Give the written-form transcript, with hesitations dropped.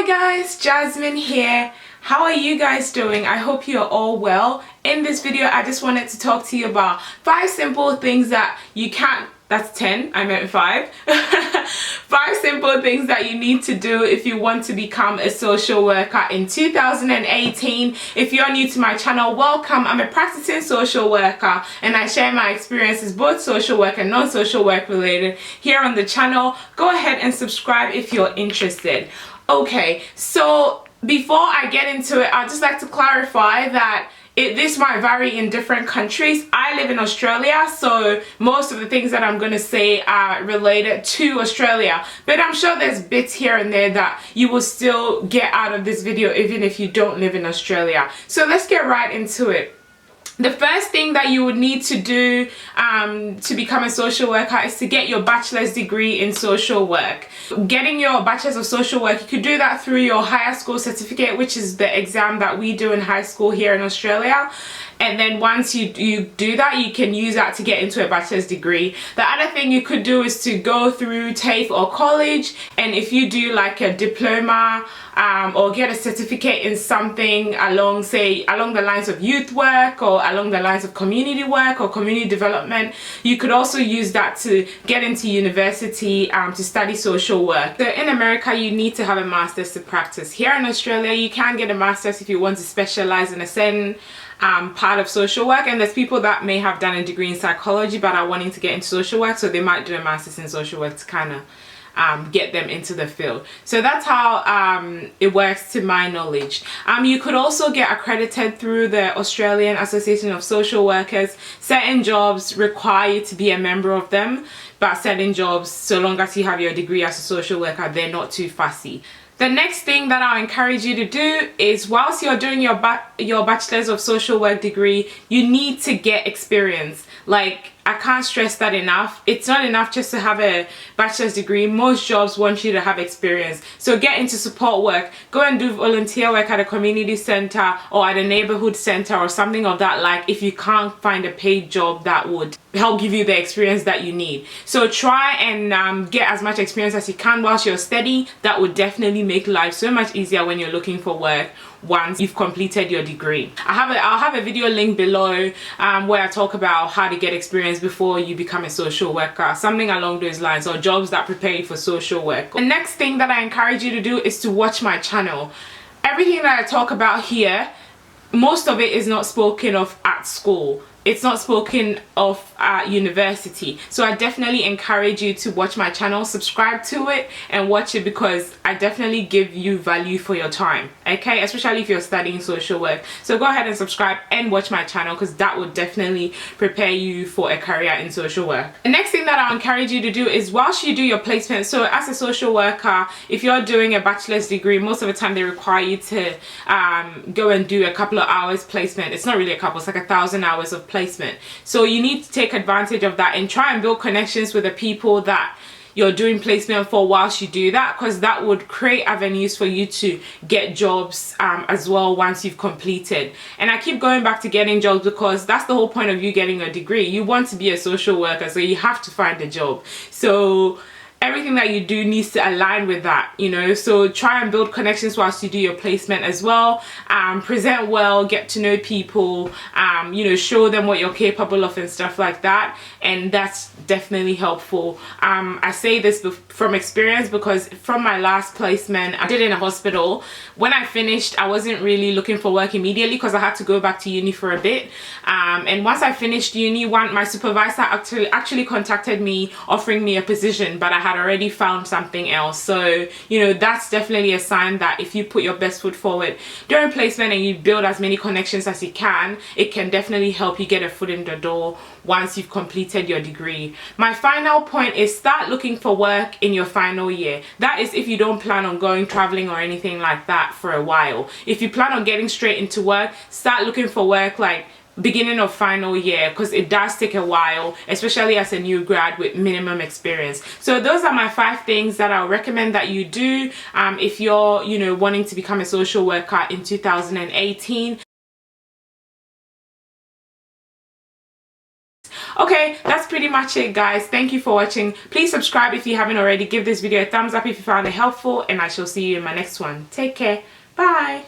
Hi guys, Jasmine here. How are you guys doing? I hope you're all well. In this video, I just wanted to talk to you about 5 simple things that you can't, that's 10, I meant 5. 5 simple things that you need to do if you want to become a social worker in 2018. If you're new to my channel, welcome. I'm a practicing social worker and I share my experiences, both social work and non-social work related, here on the channel. Go ahead and subscribe if you're interested. Okay, so before I get into it, I'd just like to clarify that this might vary in different countries. I live in Australia, so most of the things that I'm going to say are related to Australia. But I'm sure there's bits here and there that you will still get out of this video even if you don't live in Australia. So let's get right into it. The first thing that you would need to do to become a social worker is to get your bachelor's degree in social work. Getting your bachelor's of social work, you could do that through your higher school certificate, which is the exam that we do in high school here in Australia. And then once you do that, you can use that to get into a bachelor's degree. The other thing you could do is to go through TAFE or college, and if you do like a diploma or get a certificate in something along the lines of youth work or along the lines of community work or community development, you could also use that to get into university to study social work. So in America, you need to have a master's to practice. Here in Australia, you can get a master's if you want to specialize in a certain part of social work, and there's people that may have done a degree in psychology but are wanting to get into social work, so they might do a master's in social work to kind of get them into the field. So that's how it works to my knowledge. You could also get accredited through the Australian Association of Social Workers. Certain jobs require you to be a member of them, but certain jobs, so long as you have your degree as a social worker, they're not too fussy. The next thing that I'll encourage you to do is, whilst you're doing your bachelor's of social work degree, you need to get experience. Like, I can't stress that enough. It's not enough just to have a bachelor's degree. Most jobs want you to have experience. So get into support work. Go and do volunteer work at a community center or at a neighborhood center or something of that like, if you can't find a paid job that would help give you the experience that you need. So try and get as much experience as you can whilst you're studying. That would definitely make life so much easier when you're looking for work once you've completed your degree. I'll have a video link below where I talk about how to get experience before you become a social worker, something along those lines, or jobs that prepare you for social work. The next thing that I encourage you to do is to watch my channel. Everything that I talk about here, most of it is not spoken of at school. It's not spoken of at university. So I definitely encourage you to watch my channel, subscribe to it and watch it, because I definitely give you value for your time, okay? Especially if you're studying social work. So go ahead and subscribe and watch my channel, because that would definitely prepare you for a career in social work. The next thing that I'll encourage you to do is, whilst you do your placement, so as a social worker, if you're doing a bachelor's degree, most of the time they require you to go and do a couple of hours placement. It's not really a couple, it's like 1,000 hours of placement. So you need to take advantage of that and try and build connections with the people that you're doing placement for whilst you do that, because that would create avenues for you to get jobs as well once you've completed. And I keep going back to getting jobs because that's the whole point of you getting a degree. You want to be a social worker, so you have to find a job. So everything that you do needs to align with that, you know. So try and build connections whilst you do your placement as well. Present well, get to know people, you know, show them what you're capable of and stuff like that, and that's definitely helpful. I say this from experience, because from my last placement I did in a hospital, when I finished I wasn't really looking for work immediately because I had to go back to uni for a bit, and once I finished uni, my supervisor actually contacted me offering me a position, but I had already found something else. So, you know, that's definitely a sign that if you put your best foot forward during placement and you build as many connections as you can, it can definitely help you get a foot in the door once you've completed your degree. My final point is, start looking for work in your final year. That is if you don't plan on going traveling or anything like that for a while. If you plan on getting straight into work, start looking for work like beginning of final year, because it does take a while, especially as a new grad with minimum experience. So those are my 5 things that I'll recommend that you do if you're, you know, wanting to become a social worker in 2018. Okay, that's pretty much it, guys. Thank you for watching. Please subscribe if you haven't already. Give this video a thumbs up if you found it helpful, and I shall see you in my next one. Take care. Bye.